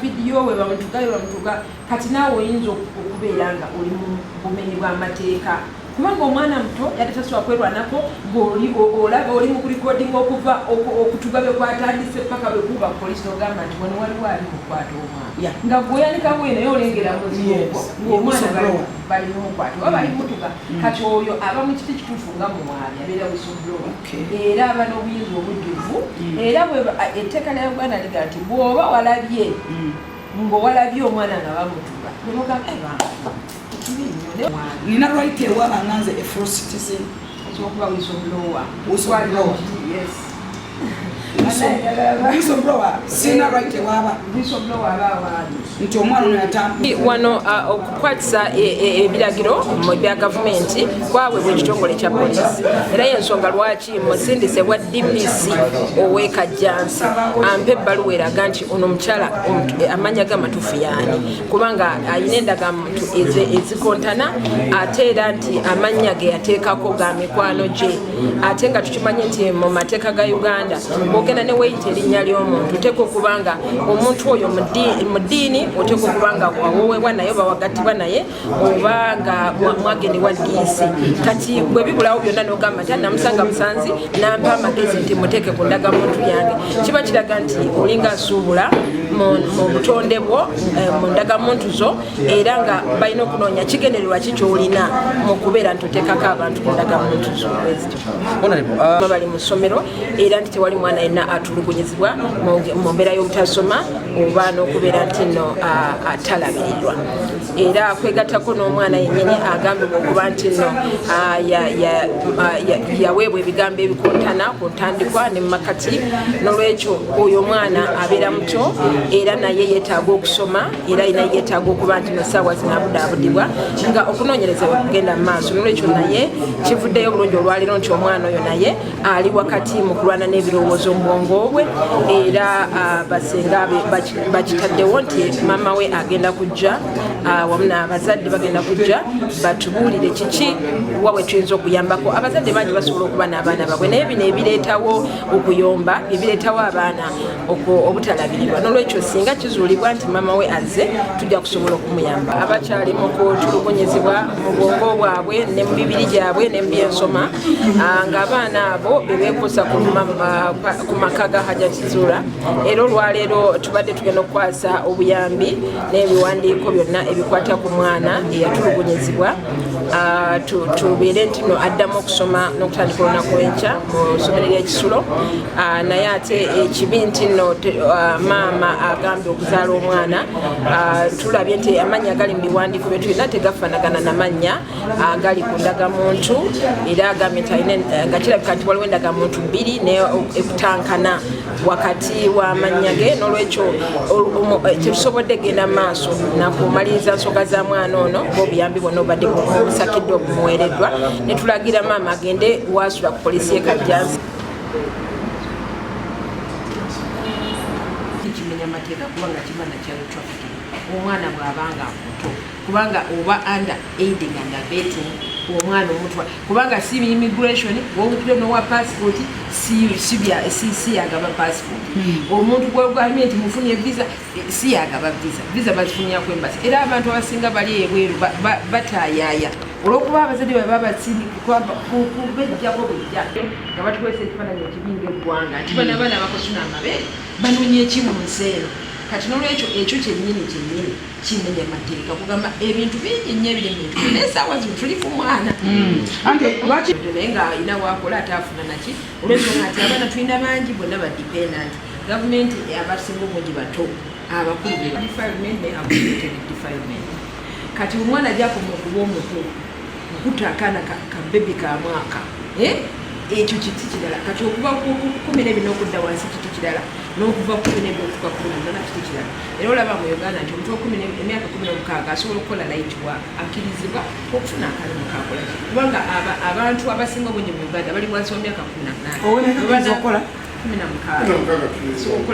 Video we bamutuga kati naawe oyinza okubeera nga oli mu bumenyi bw'amateeka kubanga omwana muto yatataswa kwerwanako olaba oli mu recording okuva okutuga bwe kwatandise paka bwe kuba police ogamba nti wano waliwo ali mukwata omwana nga gweyanika bwe naye olengera ng'omwana bali mukwata oba bali mutuga kati oyo aba mu kiti kituufu nga muwaabi abeera whistleblower era aba n'obuyinza obujjuvu era etteeka lya Uganda liga nti bw'oba walabye ng'owalabye omwana nga bamutuga nina right ewaba nganze a full citizen okuba whistleblower. Yes. Whistleblower sina right ewaba nti omwana onatambu wano okukwatisa ebiragiro mu bya gavumenti kwaweebwa ekitongole kya poliisi era y'ensonga lwaki musindise bwa DPC ow'Ekajjansi ampa ebbaluwa eraga nti ono omukyala amanya g'amatuufu yaani kubanga ayina endagamuntu ezikontana ate era nti amannya ge yateekako ga mikwano gye ate nga tukimanyi nti mu mateeka ga Uganda bw'ogenda ne weeyita erinnya ly'omuntu oteekwa okubanga omuntu oyo mu ddiini oteekwa okubanga wawoowebwa naye oba wagattibwa naye oba nga mwagendebwa DC kati bwe bibulawo byonna n'ogamba nti namusanga musanzi nampa amagezi nti muteeke ku ndagamuntu yange kiba kiraga nti olinga asuubula mu butonde bwo mu ndagamuntu zo era nga balina okunoonya kigendererwa ki ky'olina mu kubeera nti oteekako abantu ku ndagamuntu zo bali mu ssomero era nti tewali mwana yenna atulugunyizibwa mu mbeera y'obutasoma oba n'okubeera nti nno atalabirirwa era kwegattako n'omwana yennyini agambibwa okuba nti nno yaweebwa ebigambo ebikontana ku ntandikwa ne mu makati n'olwekyo oyo omwana abeera muto era naye yeetaaga okusoma era naye yeetaaga okuba nti nosaawa zinabudaabudibwa nga okunoonyereza kugenda mu maaso n'olwekyo naye kivuddeyo bulungi olwaleero nti omwana oyo naye ali wakati mu kulwana n'ebirowoozo mu bwongo bwe era basenga bakitaddewo nti maama we agenda kujja wamu n'abazadde bagenda kujja batubuulire kiki wa we tuyinza okuyambako abazadde bangi basobola okuba n'abaana baabwe naye bino ebireetawo okuyomba ebireetawo abaana obutalabirirwa n'olwekyo singa kizuulibwa nti maama we azze tujja kusobola okumuyamba abakyali mu kutulugunyizibwa mu bwongo bwabwe ne mu mibiri gyabwe ne mu byensoma ng'abaana abo bebeekuusa ku maka ga Hajjatizuula era olwaleero tubadde tugenda okukwasa obuyambi n'ebiwandiiko byonna ebikwata ku mwana eyatulugunyizibwa tubeere nti no addamu okusoma n'okutandika olunaku lw'enkya mu ssomero ly'ekisulo naye ate ekibi nti nno maama agambye okuzaala omwana tulabye nti amannya agali mu biwandiiko bye tulina tegafaanagana n'amannya agali ku ndagamuntu era agambye nti nga kirabika nti waliwo endagamuntu bbiri naye ekutankana wakati w'amannya ge n'olwekyo tetusobodde genda mu maaso nakumaliriza nsonga za mwana ono ng'obuyambi bwonna obadde busakiddwa obumuweereddwa ne tulagira maama agende waasula ku poliisi y'Ekajjansi kimenya amateeka kubanga kiba nakyalo trafficking omwana bw'abanga muto kubanga oba under aiding and abetting omwana omutwa kubanga si immigration wongere nowa passport si yagaba passport omuntu gw'ogambye nti mufunye visa si yagaba visa bazifunya ku embassy era abantu abasinga bali ebweru batayaaya olwokuba abazadde bwe babasindika kubejjako bujja nga batukwesa ekifaananyi ekibinga eggwanga nti bano abaana bakosuna amabeere banoonya eki mu nsi eno kati n'olwekyo ekyo kyennyini kimenya amateeka kugamba ebintu bingi nnyo ebiri mu bintu naye essaawa zino tuli ku mwana naye ng'alina waakola ate afuna naki olwensonga nti abaana tulina bangi bonna badependant gavumenti abasinga obungi bato abakulu defilement naye abuted defilement kati omwana gyakoma okuba omukulu okutaakaana kabebi ka mwaka ekyo kiti kirala kati okuva ku 10 n'okudda wansi kiti kirala n'okuva ku 10 okutuuka ku 18 kiti kirala era olaba mu Uganda nti omuntu emyaka 16 asobola okukola light work akkirizibwa okufuna akalimu kakola kubanga abantu abasinga obungi mu Uganda bali wansi wa myaka 18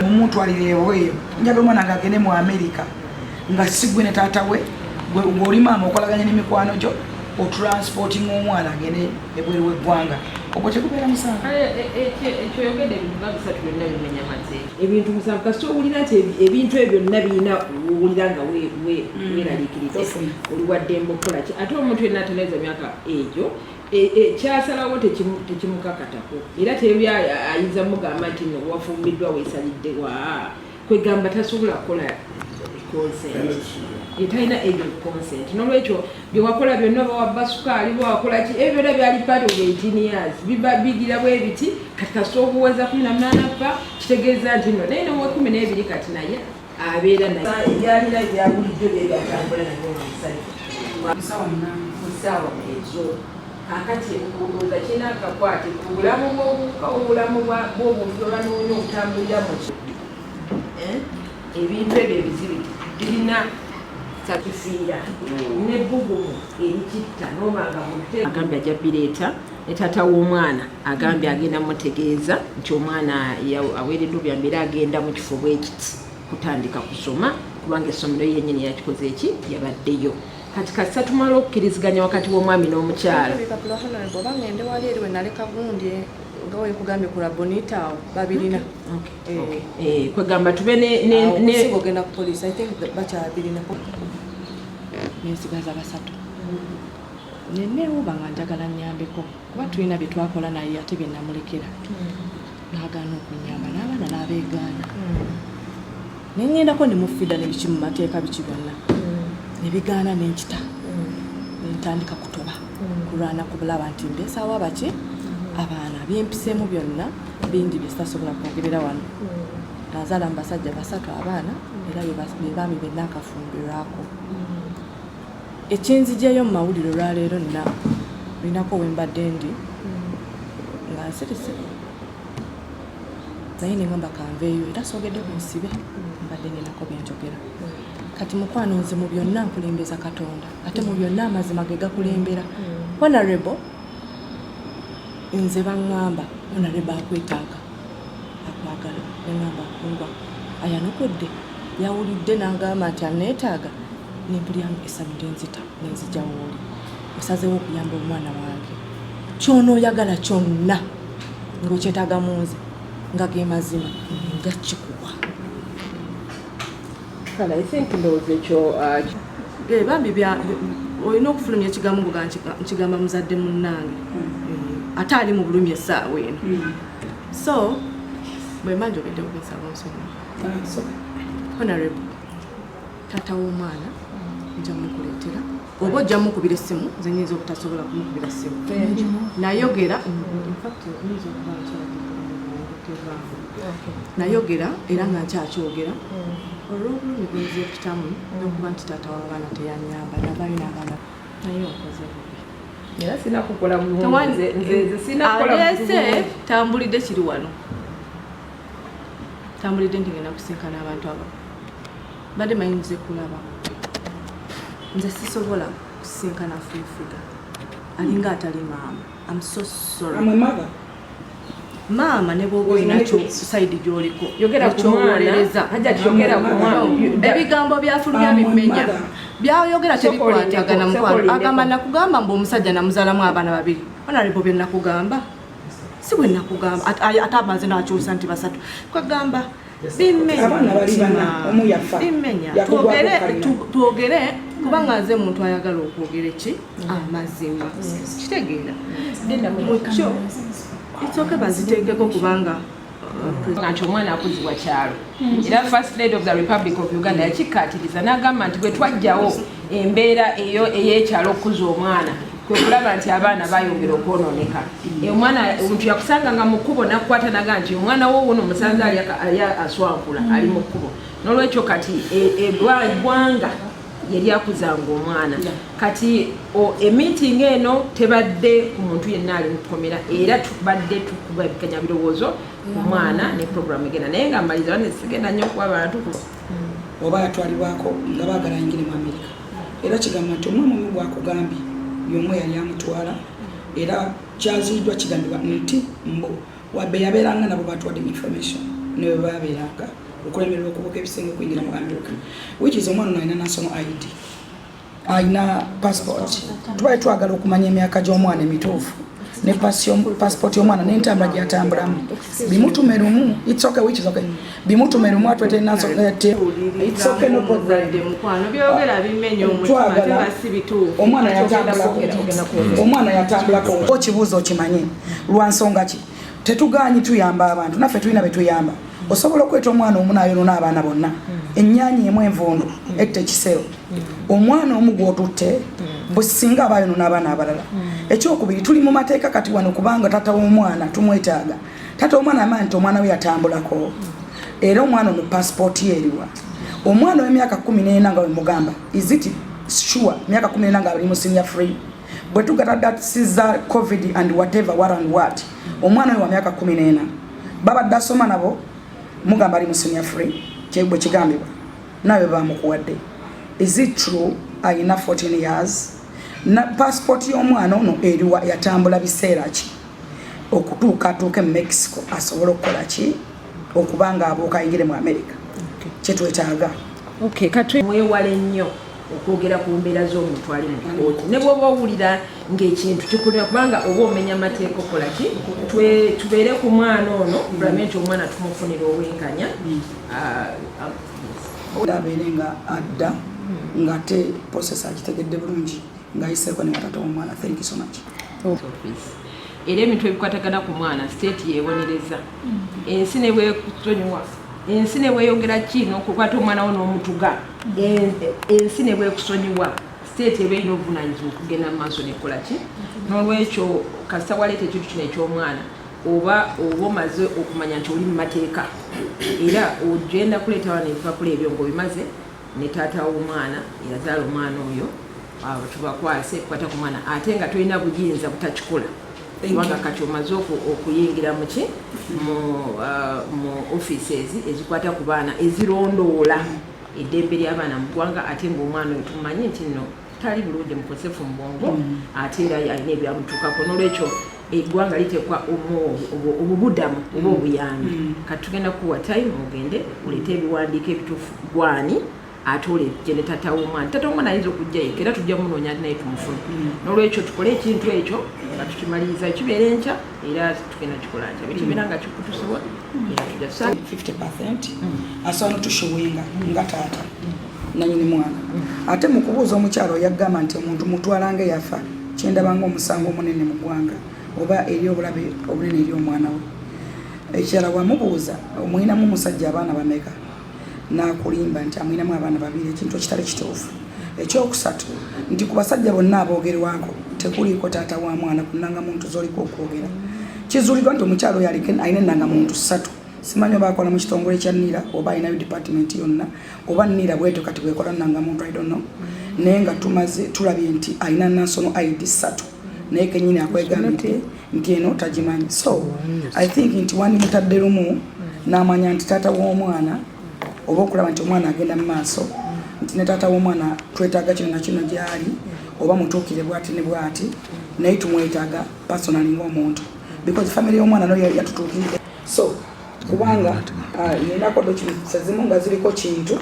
omuntu alireeweeyo njaga omwana ng'agende mu America nga sigwe ne taata we bw'oli maama okolaganya n'emikwano gyo otransporting omwana agende ebweru w'eggwanga ogwo tekubera musango ekyoyogedde ebintu nga bisatu byonna bimenya mateeka ebintu musango kasita owulira nti ebintu ebyo byonna birina owulira nga weeraliikiriza oli waddembe okukola ki ate omuntu yenna ateneeza myaka egyo kyasalawo tekimukakatako era tebya ayinza mugamba nti wafumbiddwa weesalidde kwegamba tasobola kukola consent etalina egyo consent nolwekyo byewakola byonna bawabba sukaali bawakola ki ebyo byonna byali part of 18 years bigira bwe biti kati kasita okuweza 18 pa kitegeeza nti no naye nowe 12 kati naye abeera naye ebyalina ebyabulijjo byebyatambula naye omusaawa ezo akati okubuuza kirina akakwate ku bulamu bw'obuwuka obulamu bw'obuntu bwebanoonya okutambulira mu ebintu ebyo ebizibu birina sakifiira nebbugumu erikitta nobanga agambye ajja bireeta ne taata w'omwana agambye agenda mutegeeza nti omwana aweereddwa obyambe era agenda mu kifo bwekiti kutandika kusoma kubanga essomero yennyini yakikoze eki yabaddeyo kati kasita tumala okukkiriziganya wakati w'omwami n'omukyala obanga ende wali eri wenaleka gundi nga wekugambye ku labonita awo babirina kwegamba tube omusingo ogenda ku poliisi I think bakyabirina nensigaza basatu neneewuba nga njagala nnyambeko kuba tulina bye twakola naye ate bye namulekera naagaana okunyamba n'abaana n'abeegaana nengendako nemufida nebiki mu mateeka biki byonna nebigaana nenkita nentandika kutoba kulwana kubulaba nti mbeesaawo abaki abaana byempiseemu byonna bingi byesitasobola kwogerera wano nazaala mu basajja basatu abaana era bebaami benna akafumbirwako ekinzijeyo mu mawulire olwaleero nina linako wembadde ndi nga nsirise naye nengamba kanveeyo era soogedde ku nsibe mbadde ninako byenjogera kati mukwano nze mu byonna nkulembeza Katonda ate mu byonna amazima ge gakulembera honorable nze baŋŋamba honorable akwetaaga akwagala neŋŋamba ngwa ayanukudde yawulidde n'agamba nti aneetaaga nempulyangu esaludde nzita nenzija wooli osazeewo okuyamba omwana wange kyonooyagala kyonna ng'okyetaaga mu nze nga ge mazima nja kikuwa kale I think ndowooza ekyo bambi olina okufulumya ekigambo nga nkigamba muzadde munnange ate ali mu bulumi essaawa eno so bwe mba njogedde kugesaba nsonga honorable taata w'omwana nja mukuleetera oba ojja mukubira essimu nze nyinza obutasobola kumukubira essimu nayogera nayogera era nga nkyakyogera olw'obulumi bwenzi ekitamu n'okuba nti taata w'abaana teyanyamba nabayo n'abaana naye okoze era sina kukola bulungi nze sina kukola bulungi tambulidde kiri wano tambulidde ndi ngenda kusinkana abantu abo badde mayinze kulaba nze sisobola kusinkana fuufiga alinga atali maama I'm so sorry maama ne bwoba olinacho saidi gy'oliko yogera ku mwana ajja tuyogera ku mwana ebigambo byafulumya bimenya byayogera tebikwatagana mukwano agamba nakugamba mbu omusajja namuzaalamu abaana babiri honorable bye nakugamba si bwe nakugamba ate amaze n'akyusa nti basatu kwegamba bimenya twogere kubanga nze muntu ayagala okwogera eki amazima kitegeera mukyo itsoke baziteekeko kubanga nti omwana akuzibwa kyalo era first lady of the Republic of Uganda yakikkaatiriza n'agamba nti bwe twajjawo embeera eyo ey'ekyalo okukuza omwana kwe kulaba nti abaana bayongera okwonooneka omwana omuntu yakusanga nga mu kkubo nakukwata naga nti omwana wo wuno omusanze ali aswankula ali mu kkubo n'olwekyo kati eggwanga yali akuzanga omwana kati emiitingi eno tebadde ku muntu yenna ali mukomera era tubadde tukubaganya birowoozo ku mwana ne programu egenda naye nga maliza banesigenda nnyo okuba abantu oba yatwalibwako nga baagala yingire mu Amerika era kigamba nti omwana omu gwakugambye y'omu yali amutwala era kyaziiddwa kigambibwa nti mbu wabbe yabeeranga nabo batwadde information newe babeeranga okulemererwa okubuuka ebisenge okuyingira mu America which is omwana alina national ID alina passport tubali twagala okumanya emyaka gy'omwana emituufu ne passport y'omwana n'entambula gy'atambulamu bimutume lumu. It's okay, which is okay. Bimutume lumu atwete nazo it's okay, no problem. Omwana yatambulako okibuuza okimanye lwa nsonga ki tetugaanyi tuyamba abantu naffe tulina betuyamba. Osobola okweta omwana omu n'ayonoona abaana bonna ennyaanya emu envundu ette ekisero omwana omu gw'otutte bwe singa abayonoona abaana abalala. Ekyokubiri tuli mu mateeka kati wano kubanga taata w'omwana tumwetaaga. Taata w'omwana amanyi nti omwana we yatambulako era omwana ono passport ye eriwa. Omwana w'emyaka 14 nga we mugamba is it sure myaka 14 nga ali mu senior free bwe tugata datisiza covid and whatever what and what omwana we wa myaka 14 babadde asoma nabo mugamba ali mu senior free kyebwe kigambibwa nawe bamukuwadde. Is it true ayina 14 years na passport y'omwana ono eriwa yatambula biseera ki okutuuka mu Mexico asobola okukola ki okubanga abooka ayingire mu America kyetwetaaga. Okay, katwe mwewale nnyo okwogera ku mbeera z'omuntu ali mu kkooti ne bw'oba owulira ng'ekintu kikulira kubanga oba omenya amateeka okola ki tubeere ku mwana ono bulame nti omwana tumufunira obwenkanya abeere nga adda nga te process agitegedde bulungi ng'ayiseeko ne watata w'omwana. Thank you so much. Era emintu ebikwatagana ku mwana state yeebonereza ensi ne bwekusonyiwa ensi ne bweyogera kino okukwata omwana wo n'omutuga ensi ne bwekusonyiwa state eba erina obuvunaanyizibwa okugenda mu maaso nekola ki. N'olwekyo kasita waleeta ekintu kino eky'omwana oba omaze okumanya nti oli mu mateeka era ogenda kuleeta wana ebipapula ebyo ng'obimaze ne taata w'omwana eyazaala omwana oyo tubakwase kukwata ku mwana ate nga tolina buyinza butakikola kubanga kati omaze okuyingira mu ki mu offices ezikwata ku baana ezirondoola eddembe ly'abaana mu ggwanga ate ng'omwana oyo tumanyi nti nno tali bulungi mukosefu mu bwongo ate era alina ebyamutuukako. N'olwekyo eggwanga litekwa obubuddamu oba obuyambi. Kati tugenda kuwa time ogende oleete ebiwandiiko ebituufu gwani ate olejje ne taata w'omwana. Taata w'omwana ayinza okujja yekka era tujja munonya ati naye tumufune. N'olwekyo tukole ekintu ekyo nga tukimaliriza ekibeera enkya era tugenda kikola nkya bekibeera nga kikutusibwa era tujja 50% asobola notushuwenga nga taata nanyini mwana. Ate mu kubuuza omukyalo yagamba nti omuntu mutwalanga yafa kyendabanga omusango omunene mu ggwanga oba eri obulabe obunene eri omwana we. Ekirala wamubuuza omwinamu omusajja abaana bameka n'akulimba nti amwinamu abaana babiri ekintu ekitali kituufu. Ekyokusatu nti ku basajja bonna aboogerwako tekuliiko taata wa mwana ku nnangamuntu z'oliko okwogera. Kizuuliddwa nti omukyalo oyo alina ennangamuntu 3 simanyi oba akola mu kitongole kya NIRA oba ayinayo department yonna oba NIRA bwetyo kati bwekola nnangamuntu I don't know. Naye nga tumaze tulabye nti ayina national ID 3 naye kenyini akwegambidde nti eno tagimanyi. So I think nti wandi mutadde lumu n'amanya nti taata w'omwana oba okulaba nti omwana agenda mu maaso nti ne taata w'omwana twetaaga kino na kino gyali oba mutuukire bwati ne bwati naye tumwetaaga personally ng'omuntu because family y'omwana nayo yatutuukirire. So kubanga ninako documents ezimu nga ziriko kintu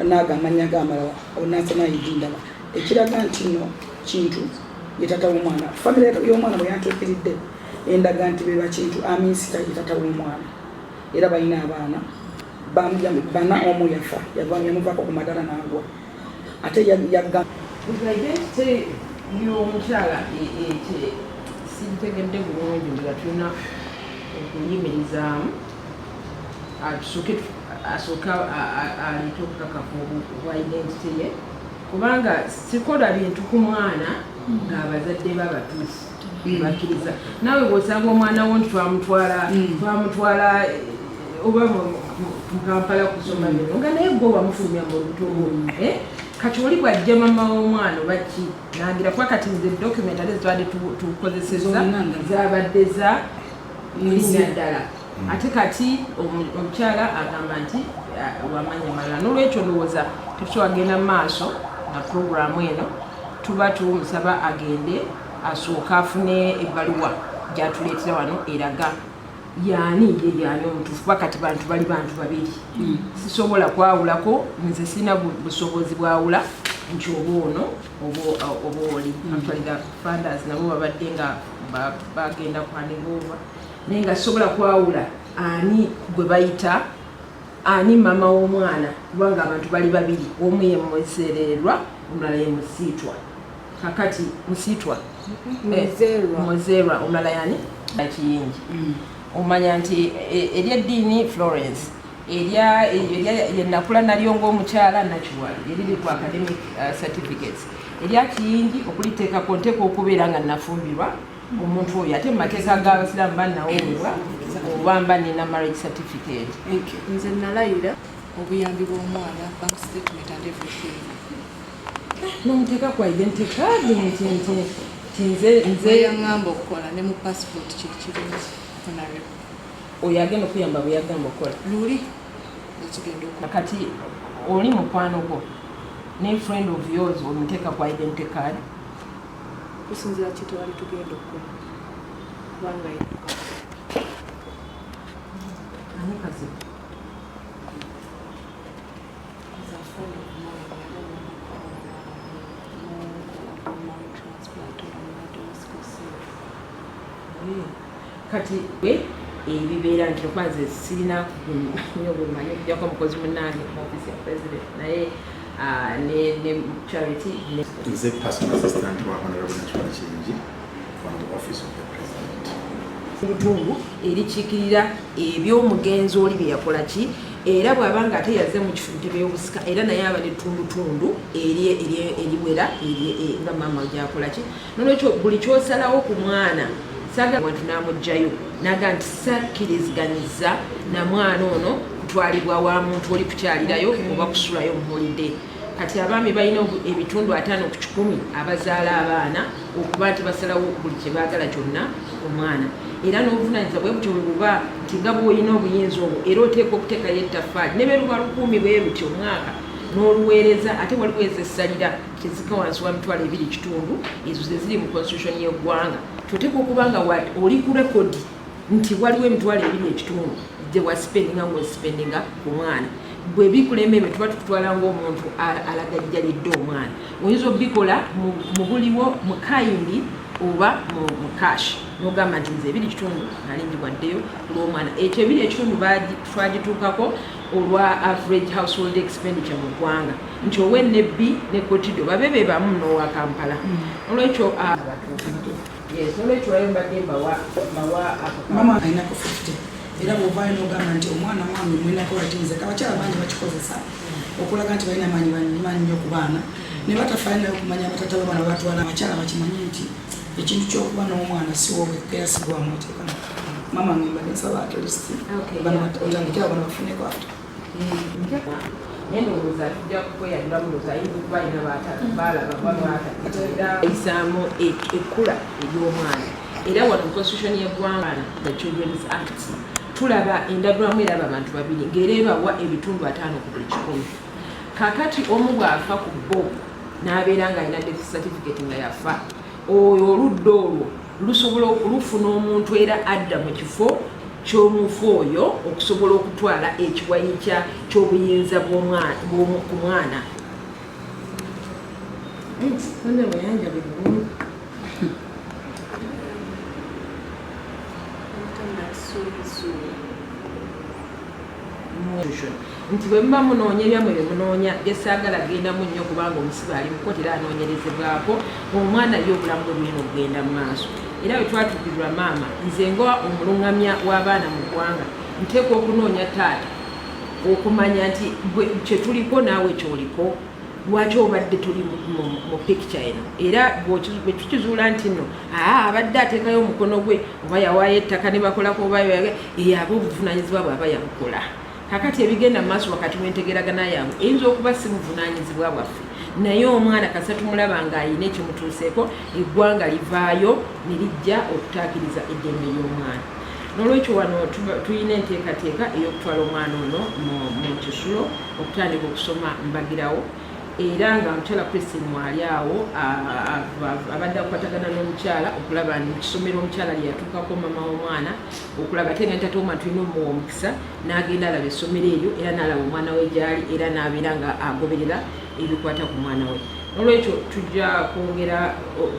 n'agamanya gamalala onansana yidindala ekiraga nti no kintu ye taata w'omwana. Family y'omwana bwe yantuukiridde endaga nti beba kintu aminsita ye taata w'omwana era balina abaana bana omu yafa yamuvako ku madala n'agwa ate yagga identity y'omukyala sintegedde bulungi nga tulina okuyimirizaamu asooka aleta okukakafu obwa identity ye kubanga sikola bintu ku mwana ng'abazadde babatuufu bakkiriza. Naawe bw'osanga omwana wo nti twamutwala oba mu Kampala kusoma bino nga naye gwe wamufulumya mu lubuto kati oli bw'ajja mama w'omwana oba ki nangira kuba kati nze document ate zitwadde tukozeseza zabadde za linnya ddala ate kati omukyala agamba nti wamanya malala. N'olwekyo ndowooza tetusobola kugenda mu maaso na puroguramu eno tuba tumusaba agende asooka afune ebbaluwa gy'atuleetera wano eraga yani omutuufu bakati bantu bali bantu babiri sisobola kwawulako nze sina busobozi bwawula nti obwono oba oli actually the funders nabo babadde nga bagenda kwanigova naye nga sobola kwawula ani gwe bayita ani mama w'omwana kubanga abantu bali babiri omu ye musererwa omulala ye musiitwa kakati musiitwa muzerwa omulala yani akiyingi omanya nti eryeddiini Florence yenakula nalyo ng'omukyala nakiwala eriri ku academic certificates eryakiyingi okuliteekako nteeka okubeera nga nafumbirwa omuntu oyo ate mu mateeka g'abasiraamu bannawulibwa oba mba nina marriage certificate. Nze nalayira obuyambi bw'omwana bank statement and everything n'omuteeka ku identity card nze yaŋŋamba okukola ne mu passport kirungi honorable oyo agenda okuyamba bwe yagamba okukola luli ekigenda okukola kati oli mukwano gwo ne friend of yours omuteeka ku identity card kusinzira kitwali tugenda okukola kubanga ani kazi kati ebibeera nti okwanze sirina nyo bumanyi okujjako omukozi munnange mu office ya president naye ne charity nze personal assistant wa honorable Nakiwala Kiyingi from the office of the president. Ebitundu erikiikirira eby'omugenzi oli bye yakola ki era bw'abanga ate yazze mu kifunte by'obusika era naye aba n'ettundutundu eriwera nga maama gyakola ki nolwekyo buli kyosalawo ku mwana saga wantu n'amugjayo naga nti sakkiriziganyiza na mwana ono kutwalibwa wa muntu oli kukyalirayo oba kusulayo mu holiday. Kati abaami balina ebitundu 5 ku 10 abazaala abaana okuba nti basalawo buli kye baagala kyonna omwana era n'obuvunaanyizibwa bwe butyo bwe buba nti nga bw'olina obuyinza obwo era oteekwa okuteekayo ettaffaali ne beeruba 1000 bwe buti omwaka n'oluweereza ate waliwo ezessalira kizika wansi wa mitwalo 2.5 ezo ze ziri mu constitution y'eggwanga toteekwa okuba nga oli ku rekodi nti waliwo emitwalo 2.5 gye waspendinga ng'osipendinga ku mwana bwe bikulema ebyo tuba tukutwala ng'omuntu alagajjalidde omwana oyinza obikola mu buliwo mu kayindi oba mu kashi n'ogamba nti nze 2.5 nali njiwaddeyo ku lw'omwana ekyo 2.5 twagituukako olwa average household expenditure mu ggwanga nti ow'ennebbi ne kotido babe be bamu n'owa Kampala olwekyo olwekyo wayo mbadde mbawa mama ayinako 50 era bw'ovaayo n'ogamba nti omwana wange mwinako batinze abakyala bangi bakikozesa okulaga nti balina maanyi nnyo ku baana ne batafaayo okumanya abatata b'abaana batwala abakyala bakimanye nti ekintu ky'okuba n'omwana si wowe keyasigwamu oteeka mama ngembadde nsaba atolisti otandikira bana bafuneko ate endowooza tujja kukweyadula mulooza ayinza okuba alina baalaba baisaamu ekkula ery'omwana era wano mu constitution y'eggwanga the Children's Act tulaba endabulamu eraba abantu babiri ng'era ebawa ebitundu 5 ku buli 100 kakati omu bw'afa ku bo n'abeera ng'alina death certificate nga yafa oyo oludda olwo lusobola olufuna omuntu era adda mu kifo ky'omufu oyo okusobola okutwala ekiwayi ky'obuyinza ku mwana nti bwe muba munoonya ebyamwe bye munoonya byesaagala gendamu nnyo kubanga omusibe ali muko era anoonyerezebwako omwana ye obulamu bwe bulina okugenda mu maaso era bwe twatugirwa maama nze nga omulungamya w'abaana mu ggwanga nteekwa okunoonya taata okumanya nti kye tuliko naawe kyoliko lwaki obadde tuli mu picture eno era bwe tukizuula nti nno abadde ateekayo omukono gwe oba yawaayo ettaka ne bakolako oba aba obuvunaanyizibwa bw'aba yabukola kakati ebigenda mu maaso wakati w'entegeragana yaabwe eyinza okuba si buvunaanyizibwa bwaffe naye omwana kasa tumulaba ng'ayina ekimutuuseeko eggwanga livaayo ne lijja okutaakiriza eddembe ly'omwana n'olwekyo wano tulina enteekateeka ey'okutwala omwana ono mu kisulo okutandika okusoma mbagirawo era nga omukyala Christine mwali awo abadde akukwatagana n'omukyala okulaba nti mukisomero omukyala lye yatuukako mama w'omwana okulaba ate nga ntata omwana tulina omuwa omukisa n'agenda alaba essomero eryo era n'alaba omwana we gyali era n'abeera nga agoberera ebikwata ku mwana we olwekyo tujja kwongera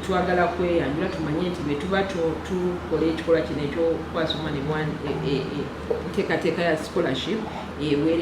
twagala kweyanjula tumanye nti bwe tuba tukola ekikolwa kino ekyokwasoma ne nteekateeka ya scholarship eweere